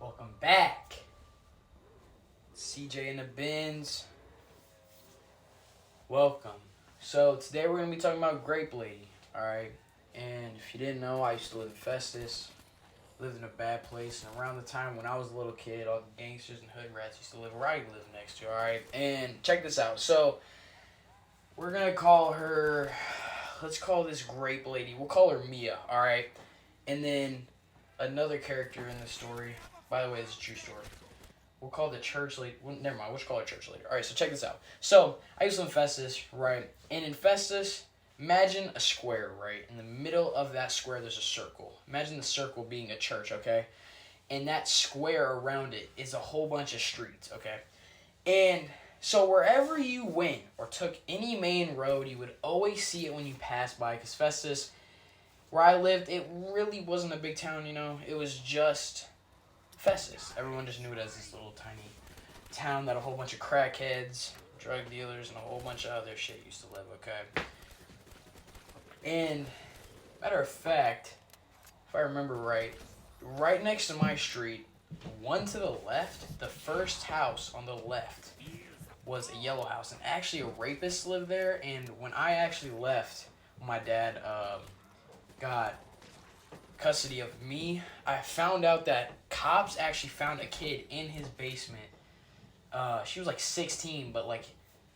Welcome back. CJ in the bins. Welcome. So today we're going to be talking about Grape Lady. Alright. And if you didn't know, I used to live in Festus. Lived in a bad place. And around the time when I was a little kid, all the gangsters and hood rats used to live where I live next to. Alright. And check this out. So we're going to call her... Let's call this Grape Lady. We'll call her Mia. Alright. And then another character in the story... By the way, this is a true story. We'll call the church lady... Well, never mind, we'll just call her church later. Alright, so check this out. So, I used to live in Festus, right? And in Festus, imagine a square, right? In the middle of that square, there's a circle. Imagine the circle being a church, okay? And that square around it is a whole bunch of streets, okay? And so wherever you went or took any main road, you would always see it when you passed by. Because Festus, where I lived, it really wasn't a big town, you know? It was just... Festus. Everyone just knew it as this little tiny town that a whole bunch of crackheads, drug dealers, and a whole bunch of other shit used to live, okay? And, matter of fact, if I remember right next to my street, one to the left, the first house on the left was a yellow house. And actually a rapist lived there, and when I actually left, my dad got custody of me, I found out that cops actually found a kid in his basement. She was like 16, but like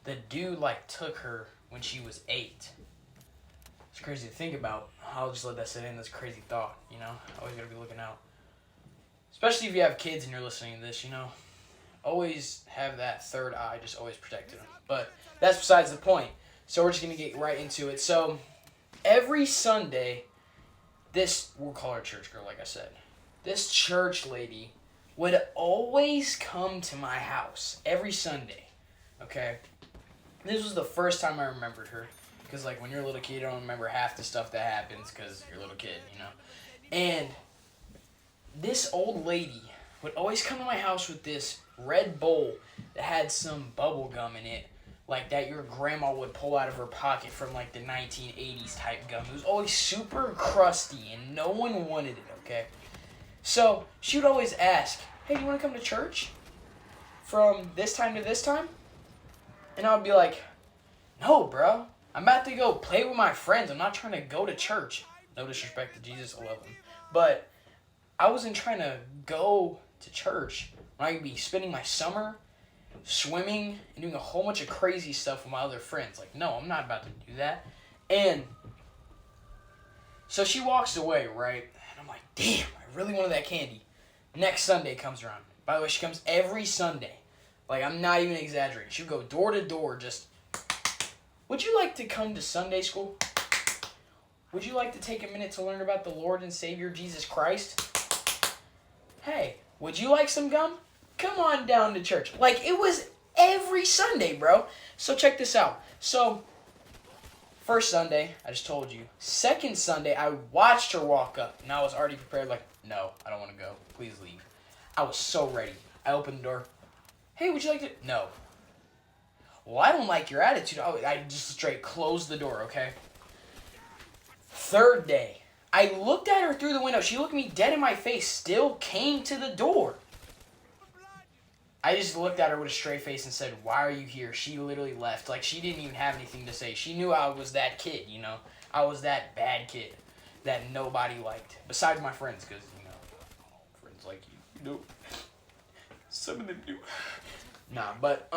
the dude like took her when she was 8. It's crazy to think about. I'll just let that sit in. That's a crazy thought, you know. Always gotta be looking out, especially if you have kids and you're listening to this, you know. Always have that third eye, just always protecting them. But that's besides the point. So we're just gonna get right into it. So every Sunday, we'll call her church girl, like I said. This church lady would always come to my house every Sunday, okay? This was the first time I remembered her. Because, like, when you're a little kid, you don't remember half the stuff that happens because you're a little kid, you know? And this old lady would always come to my house with this red bowl that had some bubble gum in it, like that your grandma would pull out of her pocket from like the 1980s type gum. It was always super crusty and no one wanted it, okay? So she would always ask, hey, do you want to come to church from this time to this time? And I would be like, no, bro. I'm about to go play with my friends. I'm not trying to go to church. No disrespect to Jesus, I love him. But I wasn't trying to go to church when I could be spending my summer swimming and doing a whole bunch of crazy stuff with my other friends. Like, no, I'm not about to do that. And so she walks away, right? And I'm like, damn, I really wanted that candy. Next Sunday comes around. By the way, she comes every Sunday. Like, I'm not even exaggerating. She would go door to door just, would you like to come to Sunday school? Would you like to take a minute to learn about the Lord and Savior Jesus Christ? Hey, would you like some gum? Come on down to church. Like, it was every Sunday, bro. So check this out. So, first Sunday, I just told you. Second Sunday, I watched her walk up. And I was already prepared, like, no, I don't want to go. Please leave. I was so ready. I opened the door. Hey, would you like to... No. Well, I don't like your attitude. I just straight closed the door, okay? Third day, I looked at her through the window. She looked me dead in my face, still came to the door. I just looked at her with a straight face and said, why are you here? She literally left. Like, she didn't even have anything to say. She knew I was that kid, you know? I was that bad kid that nobody liked. Besides my friends, because, you know, friends like you. No. Some of them do. Nah, but,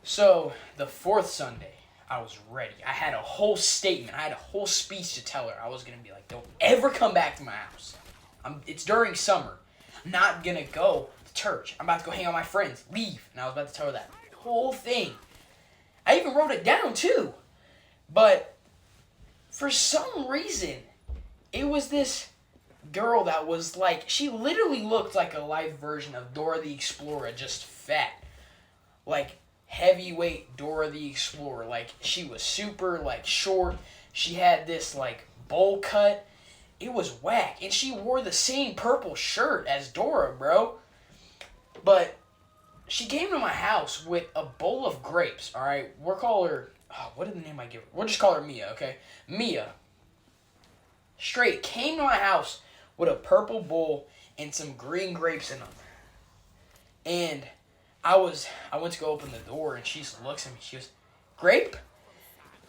so, the fourth Sunday, I was ready. I had a whole statement. I had a whole speech to tell her. I was going to be like, don't ever come back to my house. It's during summer. I'm not going to go to church. I'm about to go hang out with my friends. Leave. And I was about to tell her that whole thing. I even wrote it down, too. But for some reason, it was this girl that was like, she literally looked like a live version of Dora the Explorer, just fat. Like, heavyweight Dora the Explorer. Like, she was super, like, short. She had this, like, bowl cut. It was whack. And she wore the same purple shirt as Dora, bro. But she came to my house with a bowl of grapes, alright? We'll call her... Oh, what is the name I give her? We'll just call her Mia, okay? Mia. Straight came to my house with a purple bowl and some green grapes in them. And I went to go open the door, and she just looks at me. She goes, "Grape?"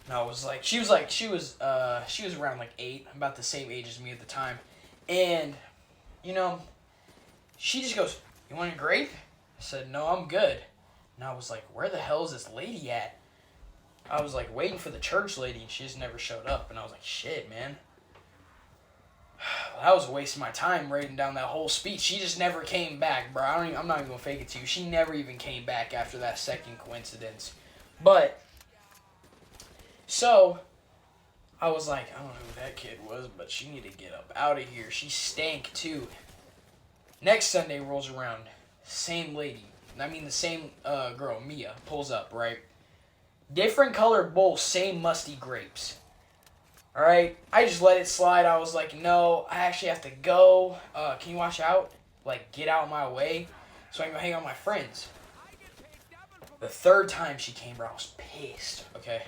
And I was like, she was around like 8, about the same age as me at the time. And, you know, she just goes, "You want a grape?" I said, "No, I'm good." And I was like, where the hell is this lady at? I was like waiting for the church lady, and she just never showed up. And I was like, shit, man. That was a waste of my time writing down that whole speech. She just never came back, bro. I'm not even gonna fake it to you. She never even came back after that second coincidence. But so I was like, I don't know who that kid was, but she need to get up out of here. She stank too. Next Sunday rolls around, same lady. I mean the same girl, Mia, pulls up, right? Different colored bowl, same musty grapes. Alright, I just let it slide. I was like, no, I actually have to go. Can you watch out? Like, get out of my way so I can go hang out with my friends. The third time she came, bro, I was pissed, okay?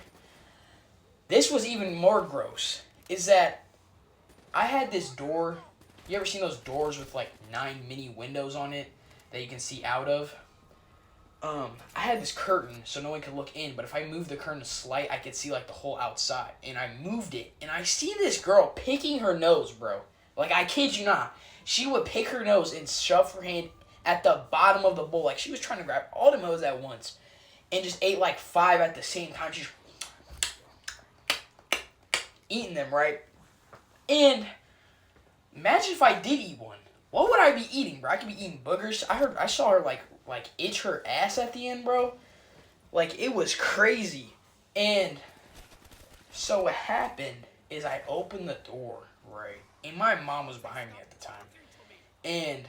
This was even more gross, is that I had this door. You ever seen those doors with, like, 9 mini windows on it that you can see out of? I had this curtain so no one could look in, but if I moved the curtain slight, I could see like the whole outside. And I moved it, and I see this girl picking her nose, bro. Like, I kid you not. She would pick her nose and shove her hand at the bottom of the bowl. Like, she was trying to grab all the nose at once and just ate like 5 at the same time. She's eating them, right? And imagine if I did eat one. What would I be eating, bro? I could be eating boogers. I saw her like itch her ass at the end, bro. Like, it was crazy. And so what happened is I opened the door, right? And my mom was behind me at the time. And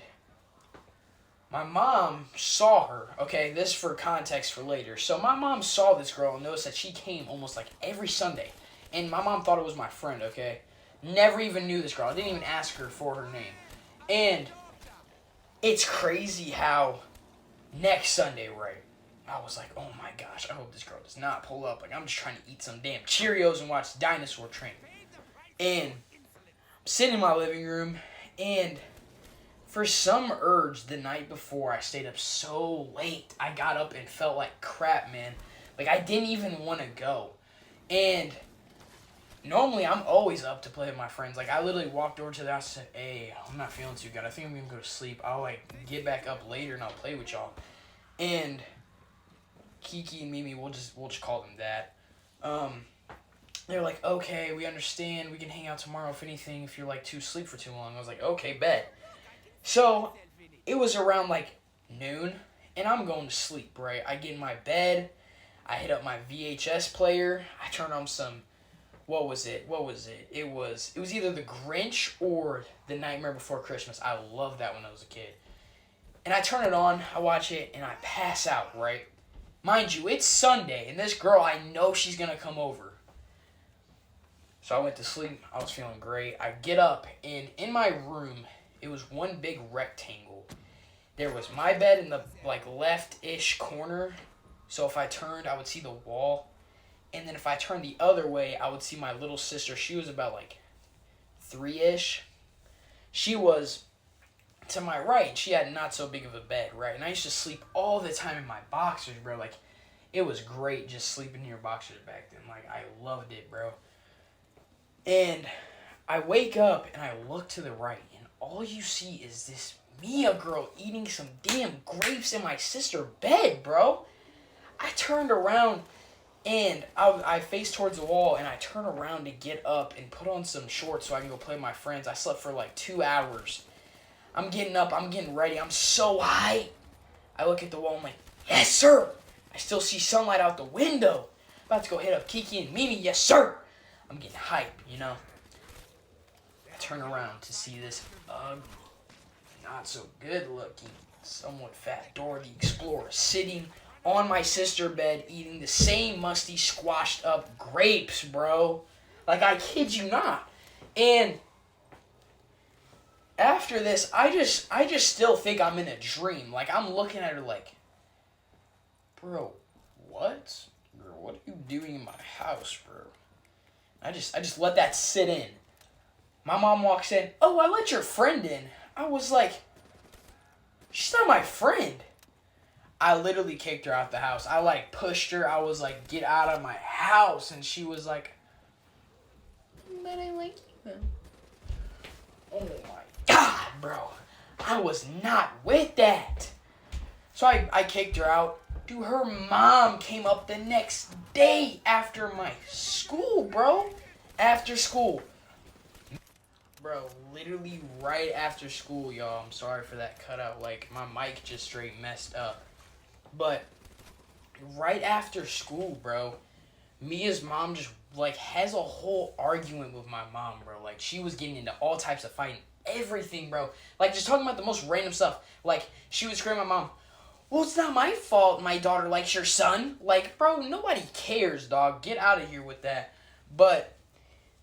my mom saw her, okay? This is for context for later. So my mom saw this girl and noticed that she came almost like every Sunday. And my mom thought it was my friend, okay? Never even knew this girl. I didn't even ask her for her name. And it's crazy how next Sunday, right, I was like, oh my gosh, I hope this girl does not pull up. Like, I'm just trying to eat some damn Cheerios and watch Dinosaur Train. And I'm sitting in my living room, and for some urge the night before, I stayed up so late. I got up and felt like crap, man. Like, I didn't even want to go. And normally, I'm always up to play with my friends. Like, I literally walked over to the house and said, hey, I'm not feeling too good. I think I'm going to go to sleep. I'll, like, get back up later and I'll play with y'all. And Kiki and Mimi, we'll just call them that. They're like, okay, we understand. We can hang out tomorrow if anything, if you're, like, too asleep for too long. I was like, okay, bet. So, it was around, like, noon, and I'm going to sleep, right? I get in my bed. I hit up my VHS player. I turn on some... What was it? It was either The Grinch or The Nightmare Before Christmas. I loved that when I was a kid. And I turn it on, I watch it, and I pass out, right? Mind you, it's Sunday, and this girl, I know she's going to come over. So I went to sleep. I was feeling great. I get up, and in my room, it was one big rectangle. There was my bed in the, like, left-ish corner. So if I turned, I would see the wall. And then if I turned the other way, I would see my little sister. She was about, like, 3-ish. She was to my right. She had not so big of a bed, right? And I used to sleep all the time in my boxers, bro. Like, it was great just sleeping in your boxers back then. Like, I loved it, bro. And I wake up, and I look to the right, and all you see is this Mia girl eating some damn grapes in my sister's bed, bro. I turned around, and I faced towards the wall, and I turn around to get up and put on some shorts so I can go play with my friends. I slept for like 2 hours. I'm getting up. I'm getting ready. I'm so high. I look at the wall. I'm like, yes, sir. I still see sunlight out the window. About to go hit up Kiki and Mimi. Yes, sir. I'm getting hype, you know. I turn around to see this ugly, not so good looking, somewhat fat Dora the Explorer sitting on my sister's bed eating the same musty squashed up grapes, bro. Like, I kid you not. And after this, I just still think I'm in a dream. Like, I'm looking at her like, bro, what? Girl, what are you doing in my house, bro? I just let that sit in. My mom walks in. Oh, I let your friend in. I was like, she's not my friend. I literally kicked her out the house. I like pushed her. I was like, get out of my house. And she was like, but I like you. Oh my God, bro. I was not with that. So I kicked her out. Dude, her mom came up the next day after my school, bro. After school. Bro, literally right after school, y'all. I'm sorry for that cutout. Like, my mic just straight messed up. But right after school, bro, Mia's mom just, like, has a whole argument with my mom, bro. Like, she was getting into all types of fighting. Everything, bro. Like, just talking about the most random stuff. Like, she would scream at my mom, well, it's not my fault my daughter likes your son. Like, bro, nobody cares, dog. Get out of here with that. But,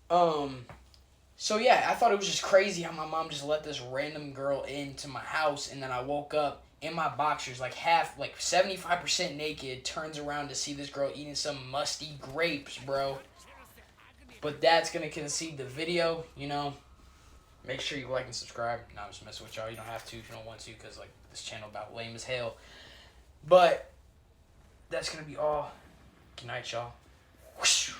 so yeah, I thought it was just crazy how my mom just let this random girl into my house, and then I woke up in my boxers, like 75% naked, turns around to see this girl eating some musty grapes, bro. But that's gonna concede the video, you know. Make sure you like and subscribe. Nah, I'm just messing with y'all. You don't have to if you don't want to, because like this channel about lame as hell. But that's gonna be all. Good night, y'all. Whoosh.